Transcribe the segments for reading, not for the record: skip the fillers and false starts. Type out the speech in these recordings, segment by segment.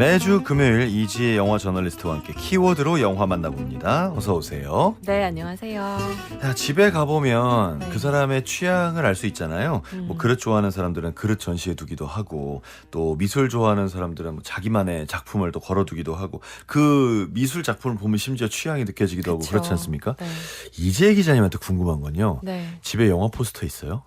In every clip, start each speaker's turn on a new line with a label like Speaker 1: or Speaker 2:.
Speaker 1: 매주 금요일 이지혜 영화 저널리스트와 함께 키워드로 영화 만나봅니다. 어서 오세요.
Speaker 2: 네, 안녕하세요.
Speaker 1: 야, 집에 가보면
Speaker 2: 네.
Speaker 1: 그 사람의 취향을 알 수 있잖아요. 뭐 그릇 좋아하는 사람들은 그릇 전시해 두기도 하고, 또 미술 좋아하는 사람들은 뭐 자기만의 작품을 또 걸어두기도 하고, 그 미술 작품을 보면 심지어 취향이 느껴지기도 하고
Speaker 2: 그쵸.
Speaker 1: 그렇지 않습니까?
Speaker 2: 네.
Speaker 1: 이지혜 기자님한테 궁금한 건요.
Speaker 2: 네.
Speaker 1: 집에 영화 포스터 있어요?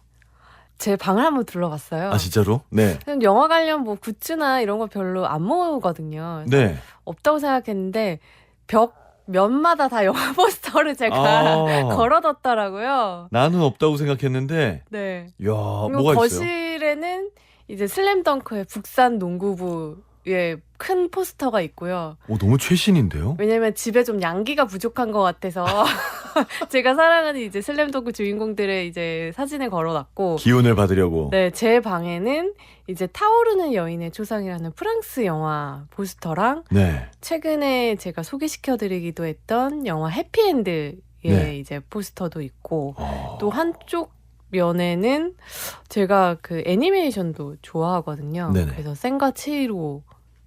Speaker 2: 제 방을 한번 둘러봤어요.
Speaker 1: 아, 진짜로? 네.
Speaker 2: 그냥 영화 관련 뭐 굿즈나 이런 거 별로 안 모으거든요.
Speaker 1: 네.
Speaker 2: 없다고 생각했는데 벽 면마다 다 영화 포스터를 제가
Speaker 1: 아.
Speaker 2: 걸어뒀더라고요.
Speaker 1: 나는 없다고 생각했는데,
Speaker 2: 네.
Speaker 1: 이야,
Speaker 2: 그리고
Speaker 1: 뭐가 있어요?
Speaker 2: 거실에는 이제 슬램덩크의 북산 농구부의 큰 포스터가 있고요.
Speaker 1: 오, 너무 최신인데요?
Speaker 2: 왜냐면 집에 좀 양기가 부족한 것 같아서 제가 사랑하는 이제 슬램덩크 주인공들의 이제 사진을 걸어놨고,
Speaker 1: 기운을 받으려고.
Speaker 2: 네, 제 방에는 이제 타오르는 여인의 초상이라는 프랑스 영화 포스터랑
Speaker 1: 네.
Speaker 2: 최근에 제가 소개시켜드리기도 했던 영화 해피엔드의
Speaker 1: 네.
Speaker 2: 이제 포스터도 있고,
Speaker 1: 어.
Speaker 2: 또 한쪽 면에는 제가 그 애니메이션도 좋아하거든요.
Speaker 1: 네네.
Speaker 2: 그래서 센과 치히로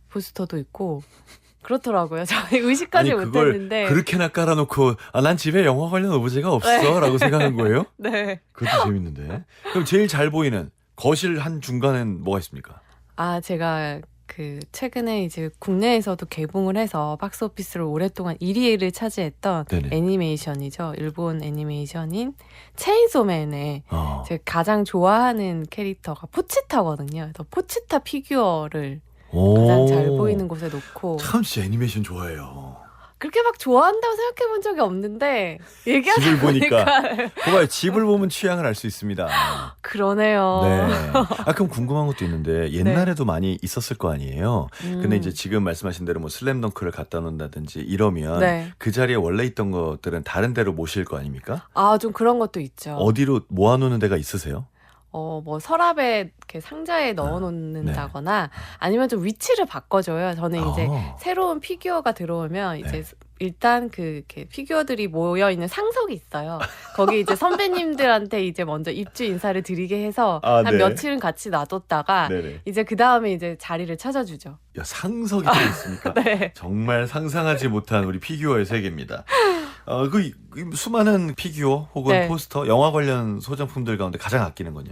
Speaker 2: 포스터도 있고 그렇더라고요. 저희 의식하지
Speaker 1: 아니, 그걸
Speaker 2: 못했는데.
Speaker 1: 그렇게나 깔아놓고, 아, 난 집에 영화 관련 오브제가 없어 라고 생각한 거예요?
Speaker 2: 네.
Speaker 1: 그것도 재밌는데. 그럼 제일 잘 보이는 거실 한 중간엔 뭐가 있습니까?
Speaker 2: 아, 제가 그 최근에 이제 국내에서도 개봉을 해서 박스오피스로 오랫동안 1위를 차지했던
Speaker 1: 네네.
Speaker 2: 애니메이션이죠. 일본 애니메이션인 체인소맨의
Speaker 1: 어.
Speaker 2: 제가 가장 좋아하는 캐릭터가 포치타거든요. 그래서 포치타 피규어를 가장 잘 보이는 곳에 놓고,
Speaker 1: 참 진짜 애니메이션 좋아해요.
Speaker 2: 그렇게 막 좋아한다고 생각해 본 적이 없는데 얘기하다
Speaker 1: 집을 보니까.
Speaker 2: 보니까
Speaker 1: 봐봐요. 집을 보면 취향을 알 수 있습니다.
Speaker 2: 그러네요.
Speaker 1: 네. 아, 그럼 궁금한 것도 있는데 옛날에도 많이 있었을 거 아니에요. 근데 이제 지금 말씀하신 대로 뭐 슬램덩크를 갖다 놓는다든지 이러면
Speaker 2: 네.
Speaker 1: 그 자리에 원래 있던 것들은 다른 데로 모실 거 아닙니까?
Speaker 2: 아, 좀 그런 것도 있죠.
Speaker 1: 어디로 모아놓는 데가 있으세요?
Speaker 2: 뭐 서랍에 이렇게 상자에 넣어놓는다거나 아니면 좀 위치를 바꿔줘요. 저는 이제 새로운 피규어가 들어오면 이제 일단 그 이렇게 피규어들이 모여 있는 상석이 있어요. 거기 이제 선배님들한테 이제 먼저 입주 인사를 드리게 해서
Speaker 1: 아,
Speaker 2: 한
Speaker 1: 네.
Speaker 2: 며칠은 같이 놔뒀다가
Speaker 1: 네네.
Speaker 2: 이제 그 다음에 이제 자리를 찾아주죠.
Speaker 1: 야, 상석이 또 있습니까?
Speaker 2: 네.
Speaker 1: 정말 상상하지 못한 우리 피규어의 세계입니다. 그 수많은 피규어 혹은
Speaker 2: 네.
Speaker 1: 포스터, 영화 관련 소장품들 가운데 가장 아끼는 건요?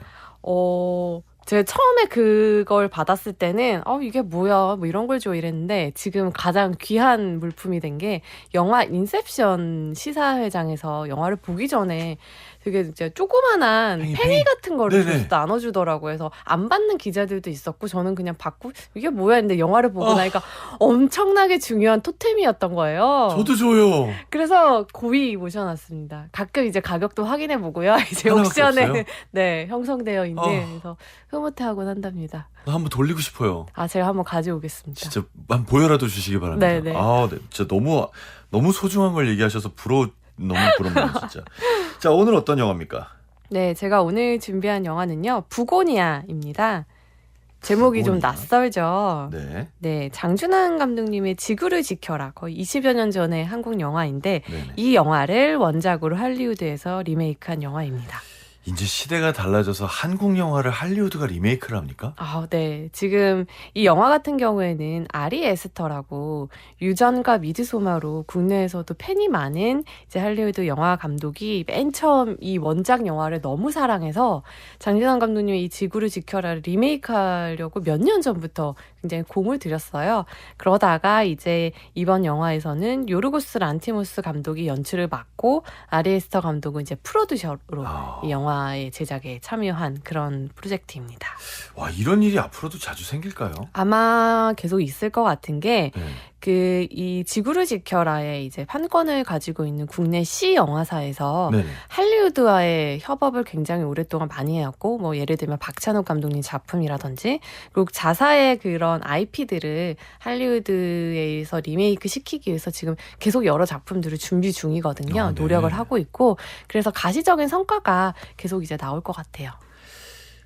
Speaker 2: 제가 처음에 그걸 받았을 때는 이게 뭐야 뭐 이런 걸 줘 이랬는데, 지금 가장 귀한 물품이 된 게 영화 인셉션 시사회장에서 영화를 보기 전에 되게 이제 조그만한 팽이 같은 거를
Speaker 1: 네네.
Speaker 2: 계속 나눠주더라고요. 그래서 안 받는 기자들도 있었고 저는 그냥 받고 이게 뭐야 했는데 영화를 보고 나니까 엄청나게 중요한 토템이었던 거예요.
Speaker 1: 저도 줘요.
Speaker 2: 그래서 고이 모셔놨습니다. 가끔 이제 가격도 확인해 보고요. 이제
Speaker 1: 하나밖에
Speaker 2: 옥션에
Speaker 1: 없어요?
Speaker 2: 네, 형성되어 있는 그래서 흐뭇해하곤 한답니다.
Speaker 1: 한번 돌리고 싶어요.
Speaker 2: 제가 한번 가져오겠습니다.
Speaker 1: 진짜 한번 보여라도 주시기 바랍니다.
Speaker 2: 네네.
Speaker 1: 네. 진짜 너무 소중한 걸 얘기하셔서 너무 부럽네요, 진짜. 자, 오늘 어떤 영화입니까?
Speaker 2: 네, 제가 오늘 준비한 영화는요, 부고니아입니다. 제목이 좀
Speaker 1: 부고니아.
Speaker 2: 낯설죠.
Speaker 1: 네.
Speaker 2: 네, 장준환 감독님의 지구를 지켜라, 거의 20여 년 전의 한국 영화인데
Speaker 1: 네네.
Speaker 2: 이 영화를 원작으로 할리우드에서 리메이크한 영화입니다.
Speaker 1: 이제 시대가 달라져서 한국 영화를 할리우드가 리메이크를 합니까?
Speaker 2: 네. 지금 이 영화 같은 경우에는 아리 에스터라고 유전과 미드소마로 국내에서도 팬이 많은 이제 할리우드 영화 감독이 맨 처음 이 원작 영화를 너무 사랑해서 장진환 감독님이 이 지구를 지켜라를 리메이크하려고 몇 년 전부터 굉장히 공을 들였어요. 그러다가 이제 이번 영화에서는 요르고스 란티모스 감독이 연출을 맡고 아리 에스터 감독은 이제 프로듀서로 이 영화의 제작에 참여한 그런 프로젝트입니다.
Speaker 1: 와, 이런 일이 앞으로도 자주 생길까요?
Speaker 2: 아마 계속 있을 것 같은 게,
Speaker 1: 네.
Speaker 2: 이 지구를 지켜라의 이제 판권을 가지고 있는 국내 C 영화사에서
Speaker 1: 네네.
Speaker 2: 할리우드와의 협업을 굉장히 오랫동안 많이 해왔고, 뭐 예를 들면 박찬욱 감독님 작품이라든지, 그리고 자사의 그런 IP들을 할리우드에서 리메이크 시키기 위해서 지금 계속 여러 작품들을 준비 중이거든요.
Speaker 1: 네.
Speaker 2: 노력을 하고 있고, 그래서 가시적인 성과가 계속 이제 나올 것 같아요.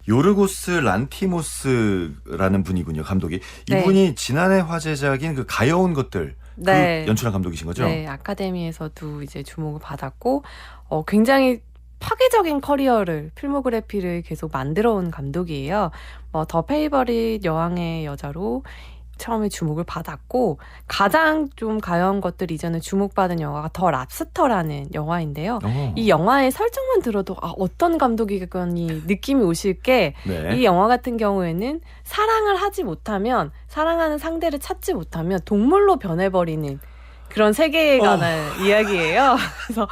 Speaker 1: 요르고스 란티모스라는 분이군요, 감독이.
Speaker 2: 네.
Speaker 1: 이분이 지난해 화제작인 그 가여운 것들
Speaker 2: 네.
Speaker 1: 그 연출한 감독이신 거죠?
Speaker 2: 네, 아카데미에서도 이제 주목을 받았고, 굉장히 파괴적인 커리어를, 필모그래피를 계속 만들어 온 감독이에요. 더 페이버릿 여왕의 여자로 처음에 주목을 받았고 가장 좀 가여운 것들 이전에 주목받은 영화가 더 랍스터라는 영화인데요. 이 영화의 설정만 들어도 어떤 감독이겠거니 느낌이 오실 게
Speaker 1: 네.
Speaker 2: 이 영화 같은 경우에는 사랑을 하지 못하면 사랑하는 상대를 찾지 못하면 동물로 변해버리는 그런 세계에 관한 이야기예요. 그래서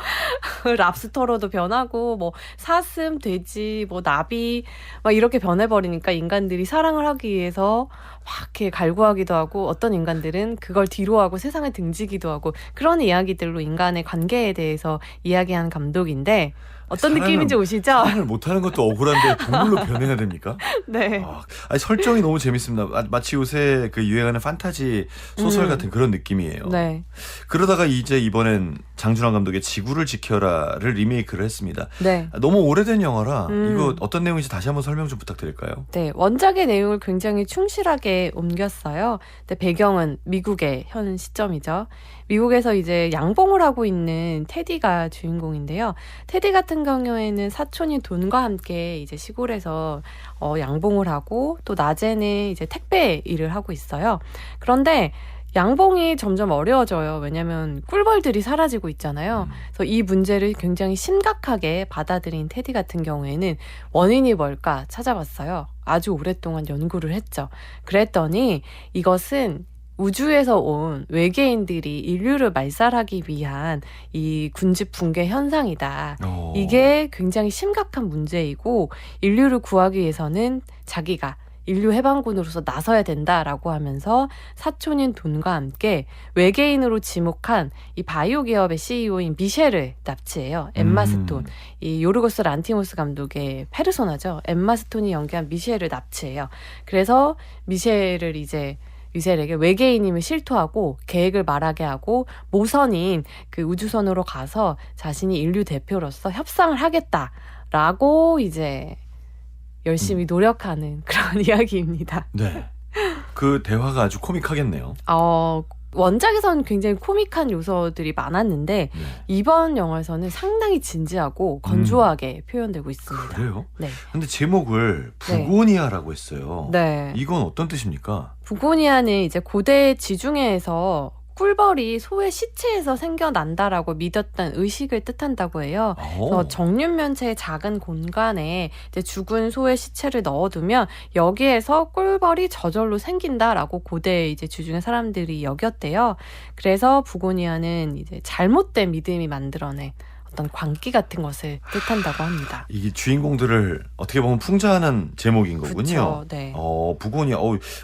Speaker 2: 랍스터로도 변하고 뭐 사슴, 돼지, 뭐 나비 막 이렇게 변해버리니까 인간들이 사랑을 하기 위해서 막 이렇게 갈구하기도 하고 어떤 인간들은 그걸 뒤로하고 세상에 등지기도 하고 그런 이야기들로 인간의 관계에 대해서 이야기하는 감독인데 어떤 느낌인지 오시죠?
Speaker 1: 사랑을 못하는 것도 억울한데 동물로 변해야 됩니까?
Speaker 2: 네.
Speaker 1: 아니, 설정이 너무 재밌습니다. 마치 요새 그 유행하는 판타지 소설 같은 그런 느낌이에요.
Speaker 2: 네.
Speaker 1: 그러다가 이제 이번엔 장준환 감독의 지구를 지켜라를 리메이크를 했습니다.
Speaker 2: 네.
Speaker 1: 너무 오래된 영화라 이거 어떤 내용인지 다시 한번 설명 좀 부탁드릴까요?
Speaker 2: 네, 원작의 내용을 굉장히 충실하게 옮겼어요. 근데 배경은 미국의 현 시점이죠. 미국에서 이제 양봉을 하고 있는 테디가 주인공인데요. 테디 같은 경우에는 사촌인 돈과 함께 이제 시골에서 양봉을 하고 또 낮에는 이제 택배 일을 하고 있어요. 그런데 양봉이 점점 어려워져요. 왜냐하면 꿀벌들이 사라지고 있잖아요. 그래서 이 문제를 굉장히 심각하게 받아들인 테디 같은 경우에는 원인이 뭘까 찾아봤어요. 아주 오랫동안 연구를 했죠. 그랬더니 이것은 우주에서 온 외계인들이 인류를 말살하기 위한 이 군집 붕괴 현상이다. 이게 굉장히 심각한 문제이고 인류를 구하기 위해서는 자기가 인류 해방군으로서 나서야 된다라고 하면서 사촌인 돈과 함께 외계인으로 지목한 이 바이오 기업의 CEO인 미셸을 납치해요. 엠마 스톤. 이 요르고스 란티모스 감독의 페르소나죠. 엠마 스톤이 연기한 미셸을 납치해요. 그래서 미셸에게 외계인임을 실토하고 계획을 말하게 하고 모선인 그 우주선으로 가서 자신이 인류 대표로서 협상을 하겠다라고 이제 열심히 노력하는 그런 이야기입니다.
Speaker 1: 네. 그 대화가 아주 코믹하겠네요.
Speaker 2: 원작에서는 굉장히 코믹한 요소들이 많았는데
Speaker 1: 네.
Speaker 2: 이번 영화에서는 상당히 진지하고 건조하게 표현되고 있습니다.
Speaker 1: 그래요?
Speaker 2: 네.
Speaker 1: 근데 제목을 부고니아라고 했어요.
Speaker 2: 네.
Speaker 1: 이건 어떤 뜻입니까?
Speaker 2: 부고니아는 이제 고대 지중해에서 꿀벌이 소의 시체에서 생겨난다라고 믿었던 의식을 뜻한다고 해요. 그래서 정육면체의 작은 공간에 이제 죽은 소의 시체를 넣어두면 여기에서 꿀벌이 저절로 생긴다라고 고대 이제 주중의 사람들이 여겼대요. 그래서 부고니아는 이제 잘못된 믿음이 만들어낸 어떤 광기 같은 것을 뜻한다고 합니다.
Speaker 1: 이게 주인공들을 어떻게 보면 풍자하는 제목인 거군요.
Speaker 2: 그쵸, 네.
Speaker 1: 부고니아.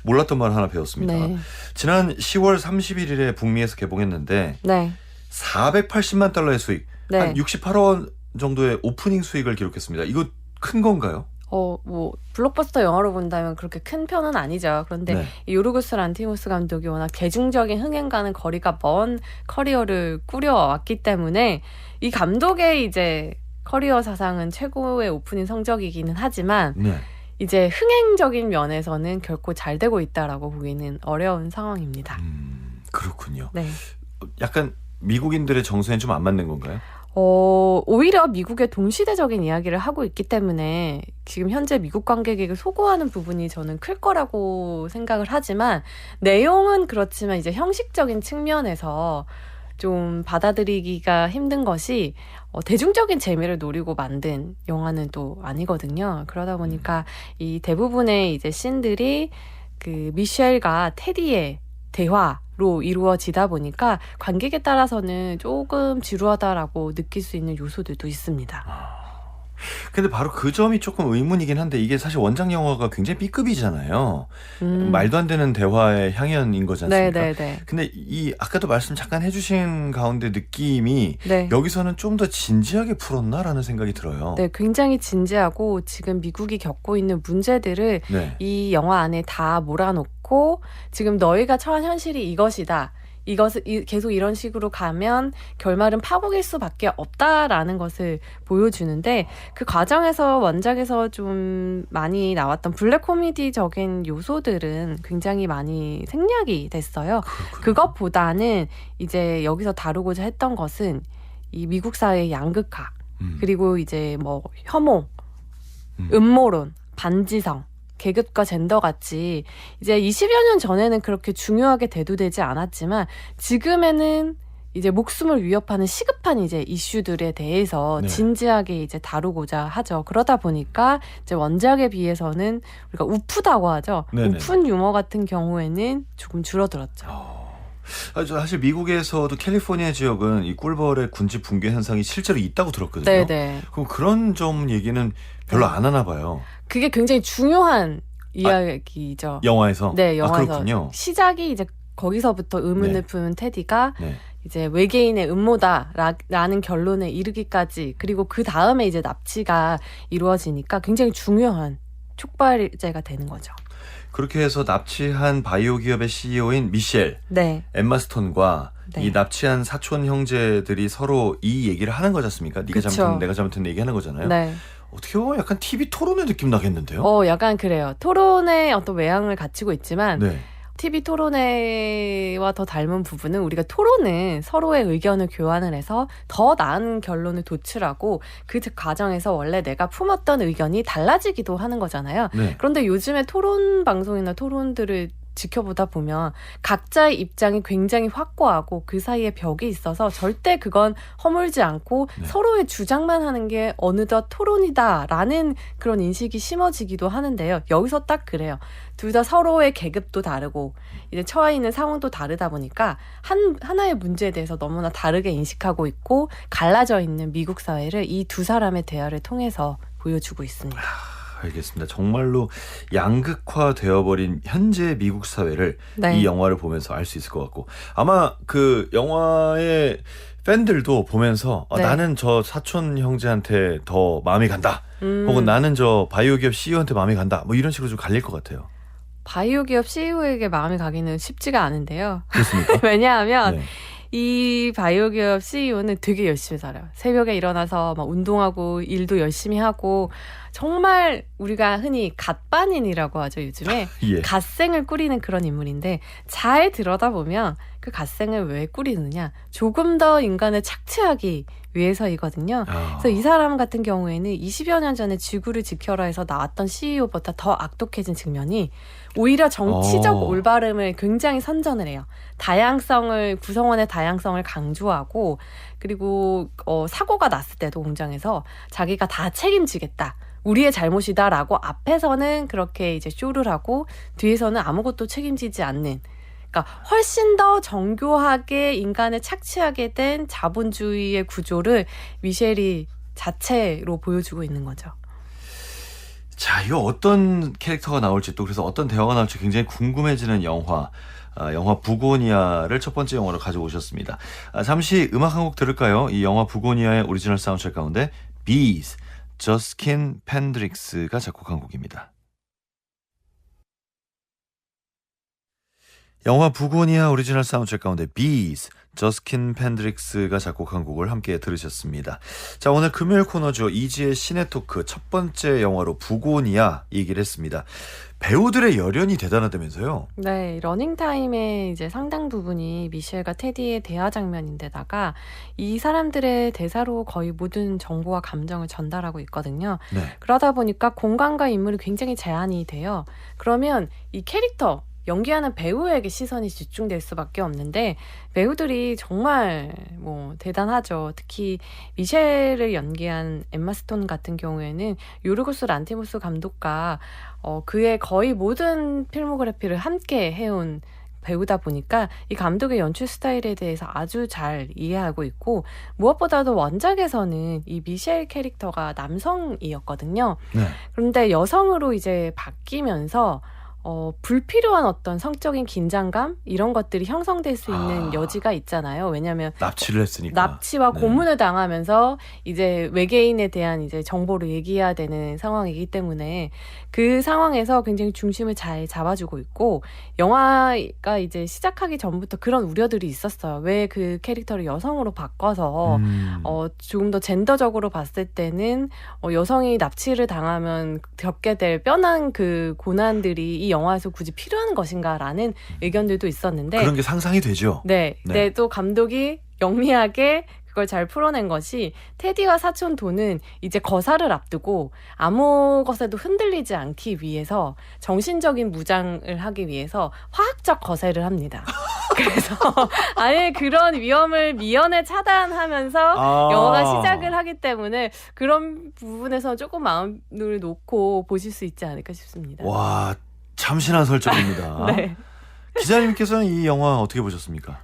Speaker 1: 몰랐던 말 하나 배웠습니다.
Speaker 2: 네.
Speaker 1: 지난 10월 31일에 북미에서 개봉했는데
Speaker 2: 네.
Speaker 1: 480만 달러의 수익,
Speaker 2: 네.
Speaker 1: 한 68원 정도의 오프닝 수익을 기록했습니다. 이거 큰 건가요?
Speaker 2: 블록버스터 영화로 본다면 그렇게 큰 편은 아니죠. 그런데
Speaker 1: 네.
Speaker 2: 이 요르고스 란티모스 감독이 워낙 대중적인 흥행과는 거리가 먼 커리어를 꾸려왔기 때문에 이 감독의 이제 커리어 사상은 최고의 오프닝 성적이기는 하지만
Speaker 1: 네.
Speaker 2: 이제 흥행적인 면에서는 결코 잘 되고 있다라고 보기는 어려운 상황입니다.
Speaker 1: 그렇군요.
Speaker 2: 네.
Speaker 1: 약간 미국인들의 정서엔 좀 안 맞는 건가요?
Speaker 2: 오히려 미국의 동시대적인 이야기를 하고 있기 때문에 지금 현재 미국 관객에게 소구하는 부분이 저는 클 거라고 생각을 하지만 내용은 그렇지만 이제 형식적인 측면에서 좀 받아들이기가 힘든 것이 대중적인 재미를 노리고 만든 영화는 또 아니거든요. 그러다 보니까 이 대부분의 이제 씬들이 그 미셸과 테디의 대화로 이루어지다 보니까 관객에 따라서는 조금 지루하다라고 느낄 수 있는 요소들도 있습니다.
Speaker 1: 근데 바로 그 점이 조금 의문이긴 한데 이게 사실 원작 영화가 굉장히 B급이잖아요. 말도 안 되는 대화의 향연인 거지 않습니까?
Speaker 2: 네네네.
Speaker 1: 근데 이 아까도 말씀 잠깐 해주신 가운데 느낌이
Speaker 2: 네.
Speaker 1: 여기서는 좀 더 진지하게 풀었나라는 생각이 들어요.
Speaker 2: 네, 굉장히 진지하고 지금 미국이 겪고 있는 문제들을
Speaker 1: 네.
Speaker 2: 이 영화 안에 다 몰아놓고 지금 너희가 처한 현실이 이것이다. 계속 이런 식으로 가면 결말은 파국일 수밖에 없다라는 것을 보여주는데 그 과정에서 원작에서 좀 많이 나왔던 블랙 코미디적인 요소들은 굉장히 많이 생략이 됐어요. 그것보다는 이제 여기서 다루고자 했던 것은 이 미국 사회의 양극화 그리고 이제 뭐 혐오, 음모론, 반지성, 계급과 젠더 같이 이제 20여 년 전에는 그렇게 중요하게 대두되지 않았지만 지금에는 이제 목숨을 위협하는 시급한 이제 이슈들에 대해서
Speaker 1: 네.
Speaker 2: 진지하게 이제 다루고자 하죠. 그러다 보니까 이제 원작에 비해서는 우리가 우프다고 하죠.
Speaker 1: 네네.
Speaker 2: 우픈 유머 같은 경우에는 조금 줄어들었죠.
Speaker 1: 사실 미국에서도 캘리포니아 지역은 이 꿀벌의 군집 붕괴 현상이 실제로 있다고 들었거든요.
Speaker 2: 네네.
Speaker 1: 그럼 그런 점 얘기는 별로 안 하나 봐요.
Speaker 2: 그게 굉장히 중요한 이야기죠.
Speaker 1: 영화에서?
Speaker 2: 네, 영화에서.
Speaker 1: 그렇군요.
Speaker 2: 시작이 이제 거기서부터 의문을
Speaker 1: 네.
Speaker 2: 푸는 테디가
Speaker 1: 네.
Speaker 2: 이제 외계인의 음모다라는 결론에 이르기까지, 그리고 그 다음에 이제 납치가 이루어지니까 굉장히 중요한 촉발제가 되는 거죠.
Speaker 1: 그렇게 해서 납치한 바이오 기업의 CEO인 미셸,
Speaker 2: 네.
Speaker 1: 엠마 스톤과
Speaker 2: 네.
Speaker 1: 이 납치한 사촌 형제들이 서로 이 얘기를 하는 거지 않습니까? 네가
Speaker 2: 그쵸.
Speaker 1: 잘못했네, 내가 잘못했네 얘기하는 거잖아요.
Speaker 2: 네.
Speaker 1: 어떻게 보면 약간 TV 토론의 느낌 나겠는데요?
Speaker 2: 약간 그래요. 토론의 어떤 외향을 갖추고 있지만
Speaker 1: 네.
Speaker 2: TV 토론회와 더 닮은 부분은 우리가 토론은 서로의 의견을 교환을 해서 더 나은 결론을 도출하고 그 과정에서 원래 내가 품었던 의견이 달라지기도 하는 거잖아요.
Speaker 1: 네.
Speaker 2: 그런데 요즘에 토론 방송이나 토론들을 지켜보다 보면 각자의 입장이 굉장히 확고하고 그 사이에 벽이 있어서 절대 그건 허물지 않고
Speaker 1: 네.
Speaker 2: 서로의 주장만 하는 게 어느덧 토론이다라는 그런 인식이 심어지기도 하는데요. 여기서 딱 그래요. 둘 다 서로의 계급도 다르고 이제 처해 있는 상황도 다르다 보니까 하나의 문제에 대해서 너무나 다르게 인식하고 있고 갈라져 있는 미국 사회를 이 두 사람의 대화를 통해서 보여주고 있습니다.
Speaker 1: 알겠습니다. 정말로 양극화 되어버린 현재 미국 사회를
Speaker 2: 네.
Speaker 1: 이 영화를 보면서 알 수 있을 것 같고, 아마 그 영화의 팬들도 보면서
Speaker 2: 네.
Speaker 1: 나는 저 사촌 형제한테 더 마음이 간다, 혹은 나는 저 바이오 기업 CEO한테 마음이 간다, 뭐 이런 식으로 좀 갈릴 것 같아요.
Speaker 2: 바이오 기업 CEO에게 마음이 가기는 쉽지가 않은데요.
Speaker 1: 그렇습니까?
Speaker 2: 왜냐하면
Speaker 1: 네.
Speaker 2: 이 바이오 기업 CEO는 되게 열심히 살아요. 새벽에 일어나서 막 운동하고 일도 열심히 하고, 정말 우리가 흔히 갓반인이라고 하죠, 요즘에.
Speaker 1: 예.
Speaker 2: 갓생을 꾸리는 그런 인물인데, 잘 들여다보면 그 갓생을 왜 꾸리느냐, 조금 더 인간을 착취하기 위해서이거든요. 그래서 이 사람 같은 경우에는 20여 년 전에 지구를 지켜라 해서 나왔던 CEO보다 더 악독해진 측면이 오히려 정치적 올바름을 굉장히 선전을 해요. 구성원의 다양성을 강조하고, 그리고 사고가 났을 때도 공장에서 자기가 다 책임지겠다, 우리의 잘못이다라고 앞에서는 그렇게 이제 쇼를 하고 뒤에서는 아무것도 책임지지 않는, 그러니까 훨씬 더 정교하게 인간을 착취하게 된 자본주의의 구조를 미셸이 자체로 보여주고 있는 거죠.
Speaker 1: 자, 이거 어떤 캐릭터가 나올지, 또 그래서 어떤 대화가 나올지 굉장히 궁금해지는 영화 부고니아를 첫 번째 영화로 가져오셨습니다. 잠시 음악 한 곡 들을까요? 이 영화 부고니아의 오리지널 사운드트랙 가운데 Bees, 저스킨 펜드릭스가 작곡한 곡입니다. 영화 부고니아 오리지널 사운드트랙 가운데 Bees, 저스킨 펜드릭스가 작곡한 곡을 함께 들으셨습니다. 자, 오늘 금요일 코너죠. 이지의 시네토크 첫 번째 영화로 부고니아 얘기를 했습니다. 배우들의 열연이 대단하다면서요?
Speaker 2: 네, 러닝타임의 이제 상당 부분이 미셸과 테디의 대화 장면인데다가 이 사람들의 대사로 거의 모든 정보와 감정을 전달하고 있거든요.
Speaker 1: 네.
Speaker 2: 그러다 보니까 공간과 인물이 굉장히 제한이 돼요. 그러면 이 캐릭터, 연기하는 배우에게 시선이 집중될 수밖에 없는데 배우들이 정말 뭐 대단하죠. 특히 미셸을 연기한 엠마 스톤 같은 경우에는 요르고스 란티모스 감독과 그의 거의 모든 필모그래피를 함께 해온 배우다 보니까 이 감독의 연출 스타일에 대해서 아주 잘 이해하고 있고, 무엇보다도 원작에서는 이 미셸 캐릭터가 남성이었거든요.
Speaker 1: 네.
Speaker 2: 그런데 여성으로 이제 바뀌면서 불필요한 어떤 성적인 긴장감 이런 것들이 형성될 수 있는 여지가 있잖아요. 왜냐하면
Speaker 1: 납치를 했으니까.
Speaker 2: 납치와
Speaker 1: 네.
Speaker 2: 고문을 당하면서 이제 외계인에 대한 이제 정보를 얘기해야 되는 상황이기 때문에 그 상황에서 굉장히 중심을 잘 잡아주고 있고, 영화가 이제 시작하기 전부터 그런 우려들이 있었어요. 왜 그 캐릭터를 여성으로 바꿔서 조금 더 젠더적으로 봤을 때는 여성이 납치를 당하면 겪게 될 뻔한 그 고난들이 이 영화에서 굳이 필요한 것인가라는 의견들도 있었는데,
Speaker 1: 그런 게 상상이 되죠.
Speaker 2: 네.
Speaker 1: 네.
Speaker 2: 근데 또 감독이 영리하게 그걸 잘 풀어낸 것이 테디와 사촌 도는 이제 거사를 앞두고 아무 것에도 흔들리지 않기 위해서 정신적인 무장을 하기 위해서 화학적 거세를 합니다. 그래서 아예 그런 위험을 미연에 차단하면서 영화가 시작을 하기 때문에 그런 부분에서 조금 마음을 놓고 보실 수 있지 않을까 싶습니다.
Speaker 1: 와, 참신한 설정입니다.
Speaker 2: 네.
Speaker 1: 기자님께서는 이 영화 어떻게 보셨습니까?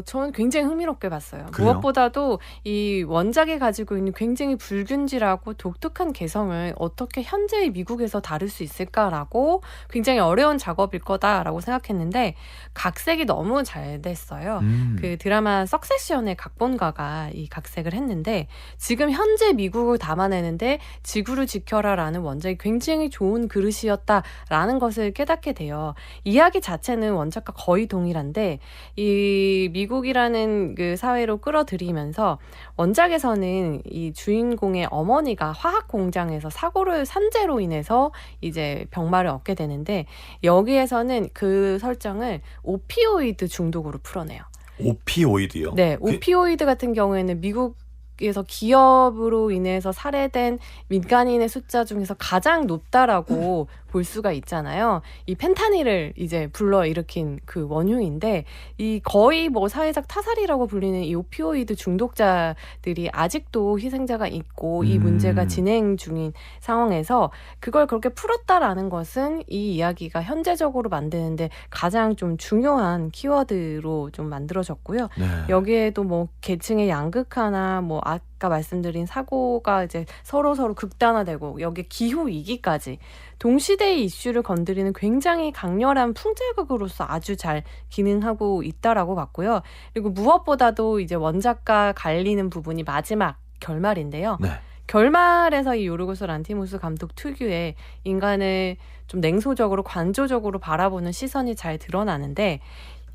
Speaker 2: 저는 굉장히 흥미롭게 봤어요.
Speaker 1: 그래요?
Speaker 2: 무엇보다도 이 원작이 가지고 있는 굉장히 불균질하고 독특한 개성을 어떻게 현재의 미국에서 다룰 수 있을까라고 굉장히 어려운 작업일 거다라고 생각했는데 각색이 너무 잘 됐어요. 그 드라마 석세션의 각본가가 이 각색을 했는데 지금 현재 미국을 담아내는데 지구를 지켜라라는 원작이 굉장히 좋은 그릇이었다라는 것을 깨닫게 돼요. 이야기 자체는 원작과 거의 동일한데 이 미국이라는 그 사회로 끌어들이면서 원작에서는 이 주인공의 어머니가 화학 공장에서 사고를 산재로 인해서 이제 병마를 얻게 되는데 여기에서는 그 설정을 오피오이드 중독으로 풀어내요.
Speaker 1: 오피오이드요?
Speaker 2: 네, 오피오이드 같은 경우에는 미국에서 기업으로 인해서 살해된 민간인의 숫자 중에서 가장 높다라고 볼 수가 있잖아요. 이 펜타닐을 이제 불러일으킨 그 원흉인데 이 거의 뭐 사회적 타살이라고 불리는 이 오피오이드 중독자들이 아직도 희생자가 있고 이 문제가 진행 중인 상황에서 그걸 그렇게 풀었다라는 것은 이 이야기가 현재적으로 만드는데 가장 좀 중요한 키워드로 좀 만들어졌고요.
Speaker 1: 네.
Speaker 2: 여기에도 뭐 계층의 양극화나 뭐 아까 말씀드린 사고가 이제 서로 극단화되고 여기 기후 위기까지 동시대의 이슈를 건드리는 굉장히 강렬한 풍자극으로서 아주 잘 기능하고 있다라고 봤고요. 그리고 무엇보다도 이제 원작과 갈리는 부분이 마지막 결말인데요.
Speaker 1: 네.
Speaker 2: 결말에서 이 요르고스 란티모스 감독 특유의 인간을 좀 냉소적으로 관조적으로 바라보는 시선이 잘 드러나는데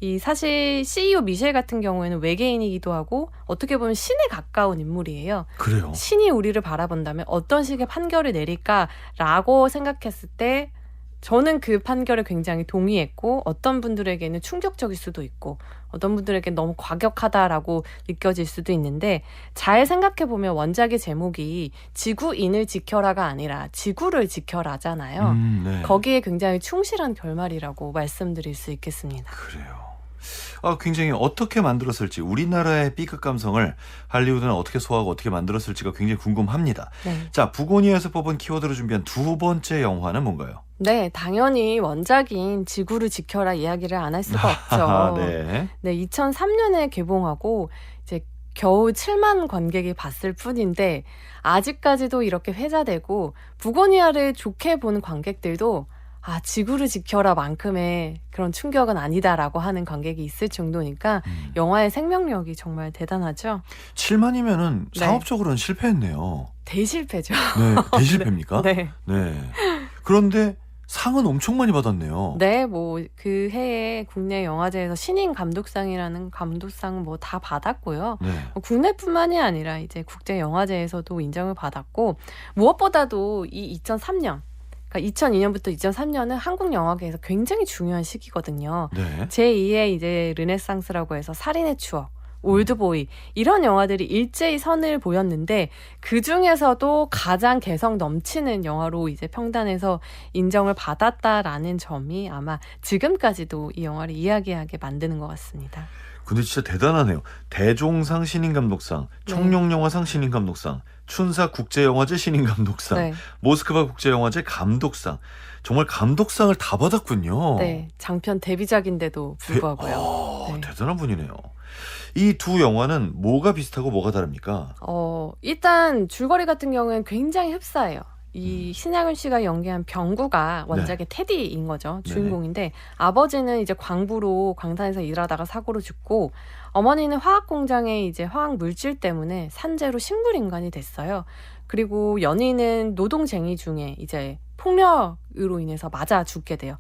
Speaker 2: 이 사실 CEO 미셸 같은 경우에는 외계인이기도 하고 어떻게 보면 신에 가까운 인물이에요.
Speaker 1: 그래요?
Speaker 2: 신이 우리를 바라본다면 어떤 식의 판결을 내릴까라고 생각했을 때 저는 그 판결에 굉장히 동의했고 어떤 분들에게는 충격적일 수도 있고 어떤 분들에게는 너무 과격하다라고 느껴질 수도 있는데 잘 생각해보면 원작의 제목이 지구인을 지켜라가 아니라 지구를 지켜라잖아요.
Speaker 1: 네.
Speaker 2: 거기에 굉장히 충실한 결말이라고 말씀드릴 수 있겠습니다.
Speaker 1: 그래요. 굉장히 어떻게 만들었을지 우리나라의 B급 감성을 할리우드는 어떻게 소화하고 어떻게 만들었을지가 굉장히 궁금합니다.
Speaker 2: 네.
Speaker 1: 자, 부고니에서 뽑은 키워드로 준비한 두 번째 영화는 뭔가요?
Speaker 2: 네, 당연히 원작인 지구를 지켜라 이야기를 안 할 수가 없죠.
Speaker 1: 네.
Speaker 2: 네, 2003년에 개봉하고 이제 겨우 7만 관객이 봤을 뿐인데 아직까지도 이렇게 회자되고 부고니아를 좋게 보는 관객들도 지구를 지켜라만큼의 그런 충격은 아니다라고 하는 관객이 있을 정도니까 영화의 생명력이 정말 대단하죠.
Speaker 1: 7만이면은
Speaker 2: 네.
Speaker 1: 상업적으로는 실패했네요.
Speaker 2: 대실패죠.
Speaker 1: 네, 대실패입니까?
Speaker 2: 네.
Speaker 1: 네. 그런데 상은 엄청 많이 받았네요.
Speaker 2: 네, 뭐 그 해에 국내 영화제에서 신인 감독상이라는 감독상 뭐 다 받았고요.
Speaker 1: 네.
Speaker 2: 국내뿐만이 아니라 이제 국제 영화제에서도 인정을 받았고 무엇보다도 이 2003년 그러니까 2002년부터 2003년은 한국 영화계에서 굉장히 중요한 시기거든요.
Speaker 1: 네.
Speaker 2: 제2의 이제 르네상스라고 해서 살인의 추억, 올드보이 이런 영화들이 일제히 선을 보였는데 그 중에서도 가장 개성 넘치는 영화로 이제 평단에서 인정을 받았다라는 점이 아마 지금까지도 이 영화를 이야기하게 만드는 것 같습니다.
Speaker 1: 근데 진짜 대단하네요. 대종상 신인감독상, 청룡영화상 신인감독상, 춘사 국제영화제 신인감독상,
Speaker 2: 네.
Speaker 1: 모스크바 국제영화제 감독상. 정말 감독상을 다 받았군요.
Speaker 2: 네, 장편 데뷔작인데도 불구하고요. 네.
Speaker 1: 대단한 분이네요. 이 두 영화는 뭐가 비슷하고 뭐가 다릅니까?
Speaker 2: 일단 줄거리 같은 경우에는 굉장히 흡사해요. 이 신하균 씨가 연기한 병구가 원작의 테디인 거죠. 주인공인데 아버지는 이제 광부로 광산에서 일하다가 사고로 죽고 어머니는 화학 공장에 이제 화학 물질 때문에 산재로 식물 인간이 됐어요. 그리고 연인은 노동쟁이 중에 이제 폭력으로 인해서 맞아 죽게 돼요.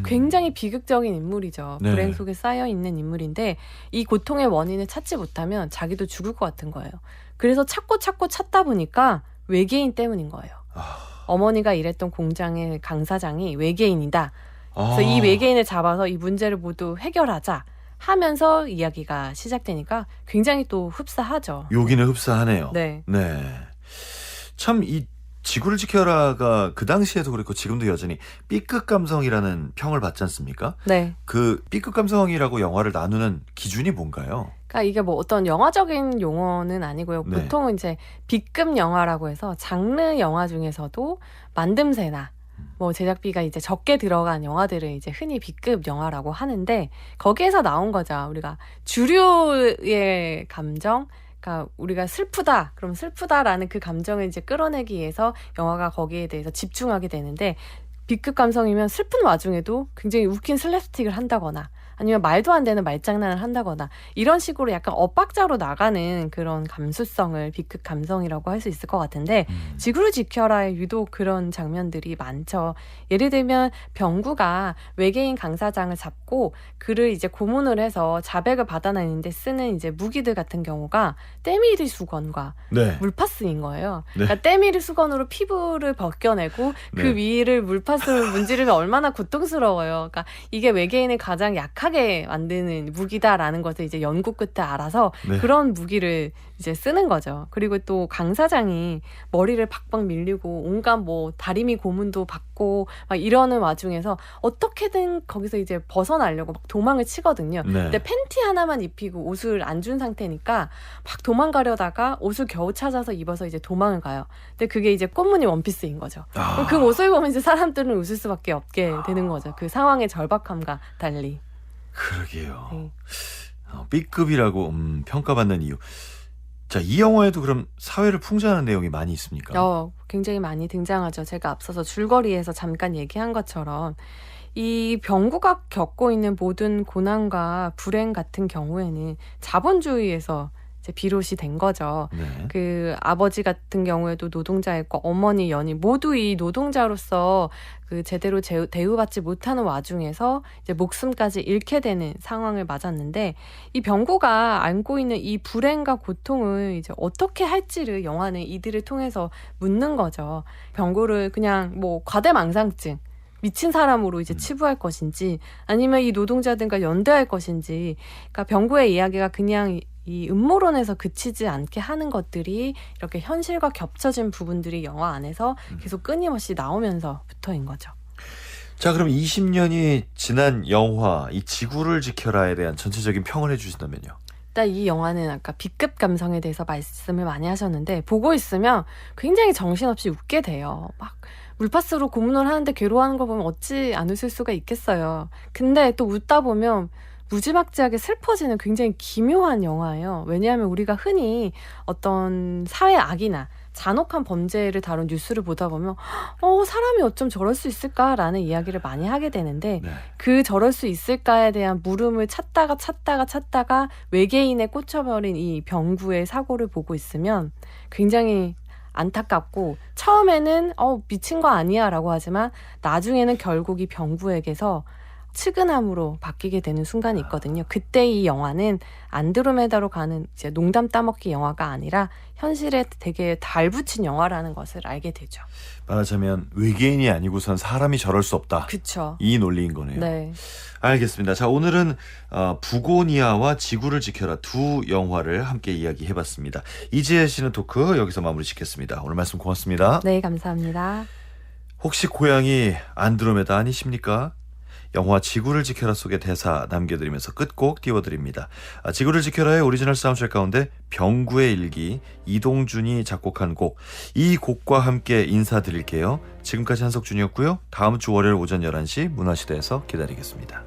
Speaker 2: 굉장히 비극적인 인물이죠.
Speaker 1: 네.
Speaker 2: 불행 속에 쌓여 있는 인물인데 이 고통의 원인을 찾지 못하면 자기도 죽을 것 같은 거예요. 그래서 찾고 찾다 보니까 외계인 때문인 거예요. 어머니가 일했던 공장의 강 사장이 외계인이다. 그래서 이 외계인을 잡아서 이 문제를 모두 해결하자 하면서 이야기가 시작되니까 굉장히 또 흡사하죠.
Speaker 1: 여기는 흡사하네요.
Speaker 2: 네.
Speaker 1: 네. 참 이 지구를 지켜라가 그 당시에도 그렇고 지금도 여전히 B급 감성이라는 평을 받지 않습니까?
Speaker 2: 네.
Speaker 1: 그 B급 감성이라고 영화를 나누는 기준이 뭔가요?
Speaker 2: 그러니까 이게 뭐 어떤 영화적인 용어는 아니고요.
Speaker 1: 네.
Speaker 2: 보통은 이제 B급 영화라고 해서 장르 영화 중에서도 만듦새나 뭐 제작비가 이제 적게 들어간 영화들을 이제 흔히 B급 영화라고 하는데 거기에서 나온 거죠. 우리가 주류의 감정, 그러니까 우리가 슬프다, 그럼 슬프다라는 그 감정을 이제 끌어내기 위해서 영화가 거기에 대해서 집중하게 되는데 B급 감성이면 슬픈 와중에도 굉장히 웃긴 슬랩스틱을 한다거나 아니면 말도 안 되는 말장난을 한다거나 이런 식으로 약간 엇박자로 나가는 그런 감수성을 B급 감성이라고 할 수 있을 것 같은데 지구를 지켜라에 유독 그런 장면들이 많죠. 예를 들면 병구가 외계인 강사장을 잡고 그를 이제 고문을 해서 자백을 받아내는데 쓰는 이제 무기들 같은 경우가 때밀이 수건과
Speaker 1: 네.
Speaker 2: 물파스인 거예요.
Speaker 1: 네.
Speaker 2: 그러니까 때밀이 수건으로 피부를 벗겨내고
Speaker 1: 네.
Speaker 2: 그 위를 물파스로 문지르면 얼마나 고통스러워요. 그러니까 이게 외계인을 가장 약하게 만드는 무기다라는 것을 이제 연구 끝에 알아서
Speaker 1: 네.
Speaker 2: 그런 무기를 이제 쓰는 거죠. 그리고 또 강사장이 머리를 박박 밀리고 온갖 뭐 다리미 고문도 받고 막 이러는 와중에서 어떻게든 거기서 이제 벗어나려고 막 도망을 치거든요.
Speaker 1: 네.
Speaker 2: 근데 팬티 하나만 입히고 옷을 안 준 상태니까 막 도망가려다가 옷을 겨우 찾아서 입어서 이제 도망을 가요. 근데 그게 이제 꽃무늬 원피스인 거죠.
Speaker 1: 아.
Speaker 2: 그 옷을 보면 이제 사람들은 웃을 수밖에 없게 되는 거죠. 그 상황의 절박함과 달리.
Speaker 1: 그러게요.
Speaker 2: 네.
Speaker 1: B급이라고 평가받는 이유. 자, 이 영화에도 그럼 사회를 풍자하는 내용이 많이 있습니까?
Speaker 2: 굉장히 많이 등장하죠. 제가 앞서서 줄거리에서 잠깐 얘기한 것처럼 이 병구가 겪고 있는 모든 고난과 불행 같은 경우에는 자본주의에서 이제 비롯이 된 거죠.
Speaker 1: 네.
Speaker 2: 그 아버지 같은 경우에도 노동자였고 어머니, 연인 모두 이 노동자로서 그 제대로 대우받지 못하는 와중에서 이제 목숨까지 잃게 되는 상황을 맞았는데 이 병구가 안고 있는 이 불행과 고통을 이제 어떻게 할지를 영화는 이들을 통해서 묻는 거죠. 병구를 그냥 뭐 과대망상증 미친 사람으로 이제 치부할 것인지 아니면 이 노동자들과 연대할 것인지 그러니까 병구의 이야기가 그냥 이 음모론에서 그치지 않게 하는 것들이 이렇게 현실과 겹쳐진 부분들이 영화 안에서 계속 끊임없이 나오면서부터인 거죠.
Speaker 1: 자, 그럼 20년이 지난 영화 이 지구를 지켜라에 대한 전체적인 평을 해주신다면요.
Speaker 2: 일단 이 영화는 아까 B급 감성에 대해서 말씀을 많이 하셨는데 보고 있으면 굉장히 정신없이 웃게 돼요. 막 물파스로 고문을 하는데 괴로워하는 거 보면 어찌 안 웃을 수가 있겠어요. 근데 또 웃다 보면 무지막지하게 슬퍼지는 굉장히 기묘한 영화예요. 왜냐하면 우리가 흔히 어떤 사회 악이나 잔혹한 범죄를 다룬 뉴스를 보다 보면 사람이 어쩜 저럴 수 있을까라는 이야기를 많이 하게 되는데
Speaker 1: 네.
Speaker 2: 그 저럴 수 있을까에 대한 물음을 찾다가 외계인에 꽂혀버린 이 병구의 사고를 보고 있으면 굉장히 안타깝고 처음에는 미친 거 아니야 라고 하지만 나중에는 결국 이 병구에게서 측은함으로 바뀌게 되는 순간이 있거든요. 그때 이 영화는 안드로메다로 가는 이제 농담 따먹기 영화가 아니라 현실에 되게 달붙인 영화라는 것을 알게 되죠.
Speaker 1: 말하자면 외계인이 아니고선 사람이 저럴 수 없다.
Speaker 2: 그쵸.
Speaker 1: 이 논리인 거네요.
Speaker 2: 네.
Speaker 1: 알겠습니다. 자, 오늘은 부고니아와 지구를 지켜라 두 영화를 함께 이야기해봤습니다. 이지혜 씨는 토크 여기서 마무리 짓겠습니다. 오늘 말씀 고맙습니다.
Speaker 2: 네, 감사합니다.
Speaker 1: 혹시 고향이 안드로메다 아니십니까? 영화 지구를 지켜라 속의 대사 남겨드리면서 끝곡 띄워드립니다. 지구를 지켜라의 오리지널 사운드트랙 가운데 병구의 일기 이동준이 작곡한 곡, 이 곡과 함께 인사드릴게요. 지금까지 한석준이었고요. 다음 주 월요일 오전 11시 문화시대에서 기다리겠습니다.